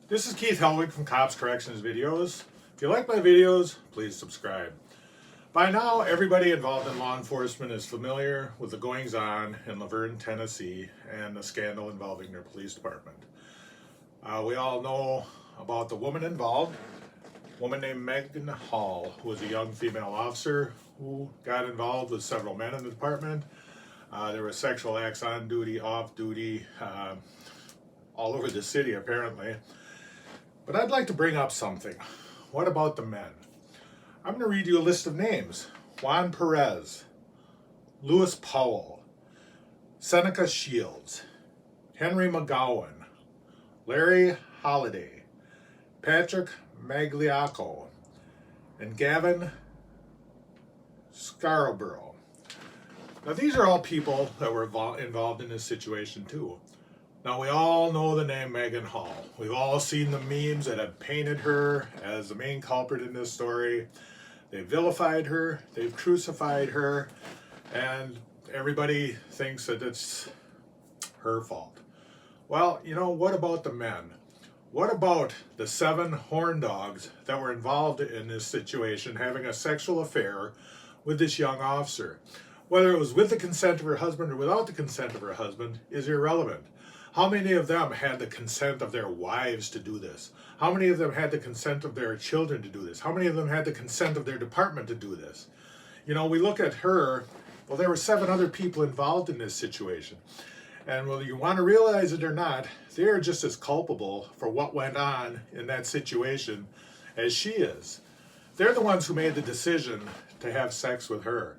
This is Keith Helwig from Cops Corrections Videos. If you like my videos, please subscribe. By now, everybody involved in law enforcement is familiar with the goings-on in Vergne, Tennessee and the scandal involving their police department. We all know about the woman involved, a woman named Megan Hall, who was a young female officer who got involved with several men in the department. There were sexual acts on duty, off duty, all over the city apparently. But I'd like to bring up something. What about the men? I'm going to read you a list of names. Juan Perez, Lewis Powell, Seneca Shields, Henry McGowan, Larry Holliday, Patrick Magliacco, and Gavin Scarborough. Now these are all people that were involved in this situation too. Now we all know the name Megan Hall. We've all seen the memes that have painted her as the main culprit in this story. They've vilified her, they've crucified her, and everybody thinks that it's her fault. Well, you know, what about the men? What about the 7 horn dogs that were involved in this situation having a sexual affair with this young officer? Whether it was with the consent of her husband or without the consent of her husband is irrelevant. How many of them had the consent of their wives to do this? How many of them had the consent of their children to do this? How many of them had the consent of their department to do this? You know, we look at her, well, there were 7 other people involved in this situation. And whether you want to realize it or not, they are just as culpable for what went on in that situation as she is. They're the ones who made the decision to have sex with her.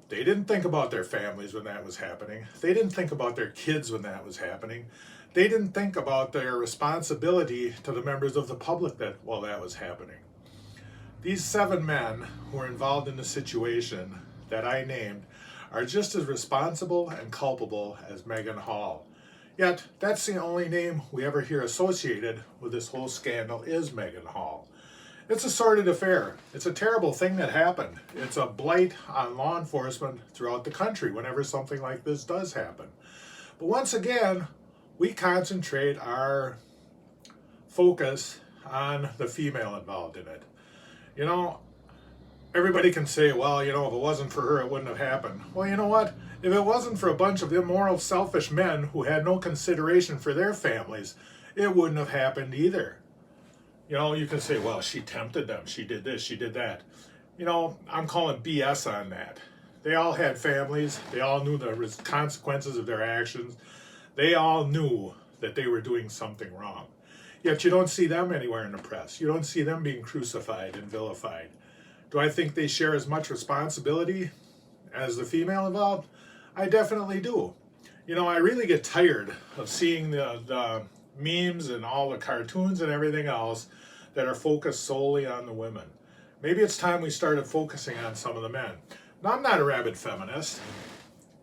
They didn't think about their families when that was happening. They didn't think about their kids when that was happening. They didn't think about their responsibility to the members of the public while that was happening. These 7 men who were involved in the situation that I named are just as responsible and culpable as Megan Hall. Yet, that's the only name we ever hear associated with this whole scandal is Megan Hall. It's a sordid affair. It's a terrible thing that happened. It's a blight on law enforcement throughout the country whenever something like this does happen. But once again, we concentrate our focus on the female involved in it. You know, everybody can say, well, you know, if it wasn't for her, it wouldn't have happened. Well, you know what? If it wasn't for a bunch of immoral, selfish men who had no consideration for their families, it wouldn't have happened either. You know, you can say, well, she tempted them, she did this, she did that. You know, I'm calling BS on that. They all had families, they all knew the consequences of their actions, they all knew that they were doing something wrong. Yet you don't see them anywhere in the press. You don't see them being crucified and vilified. Do I think they share as much responsibility as the female involved? I definitely do. You know, I really get tired of seeing the memes and all the cartoons and everything else that are focused solely on the women. Maybe it's time we started focusing on some of the men. Now, I'm not a rabid feminist.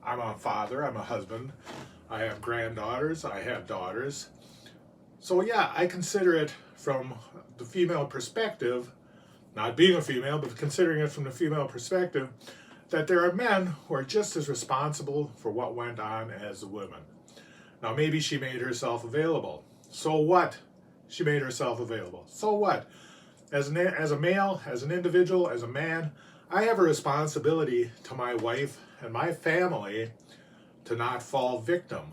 I'm a father, I'm a husband, I have granddaughters, I have daughters. So yeah, I consider it from the female perspective, not being a female, but considering it from the female perspective, that there are men who are just as responsible for what went on as the women. Now, maybe she made herself available. So what? She made herself available. So what? As a male, as an individual, as a man, I have a responsibility to my wife and my family to not fall victim.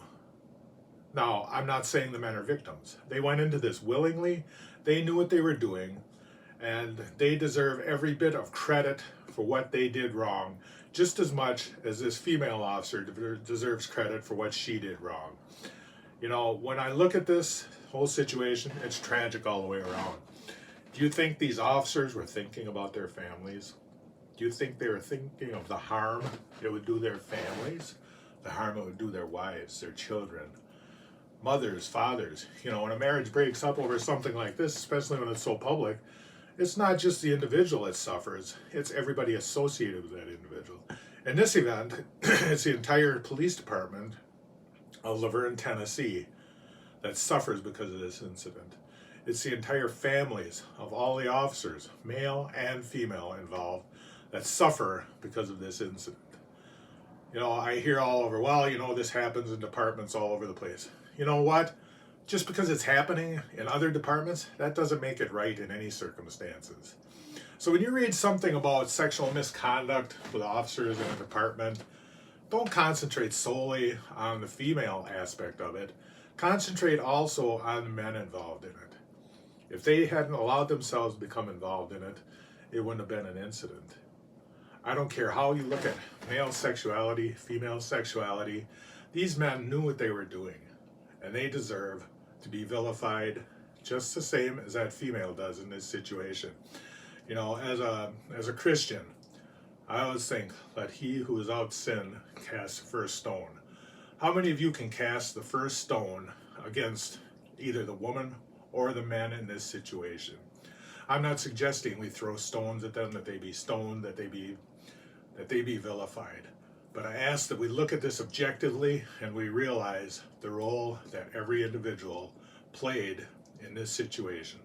Now, I'm not saying the men are victims. They went into this willingly. They knew what they were doing, and they deserve every bit of credit for what they did wrong, just as much as this female officer deserves credit for what she did wrong. You know, when I look at this whole situation, it's tragic all the way around. Do you think these officers were thinking about their families? Do you think they were thinking of the harm it would do their families? The harm it would do their wives, their children, mothers, fathers? You know, when a marriage breaks up over something like this, especially when it's so public, it's not just the individual that suffers, it's everybody associated with that individual. In this event, it's the entire police department of Vergne, Tennessee that suffers because of this incident. It's the entire families of all the officers, male and female, involved that suffer because of this incident. You know, I hear all over, well, you know, this happens in departments all over the place. You know what? just because it's happening in other departments, that doesn't make it right in any circumstances. So when you read something about sexual misconduct with officers in a department, don't concentrate solely on the female aspect of it. Concentrate also on the men involved in it. If they hadn't allowed themselves to become involved in it, it wouldn't have been an incident. I don't care how you look at male sexuality, female sexuality, these men knew what they were doing, and they deserve to be vilified just the same as that female does in this situation. You know, as a Christian, I always think, let he who is without sin cast the first stone. How many of you can cast the first stone against either the woman or the men in this situation? I'm not suggesting we throw stones at them, that they be stoned, that they be vilified. But I ask that we look at this objectively and we realize the role that every individual played in this situation.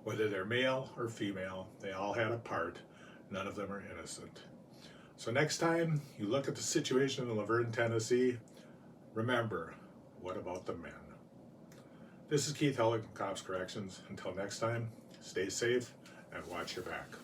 Whether they're male or female, they all had a part. None of them are innocent. So next time you look at the situation in Vergne, Tennessee, remember, what about the men? This is Keith Hellick from Cops Corrections. Until next time, stay safe and watch your back.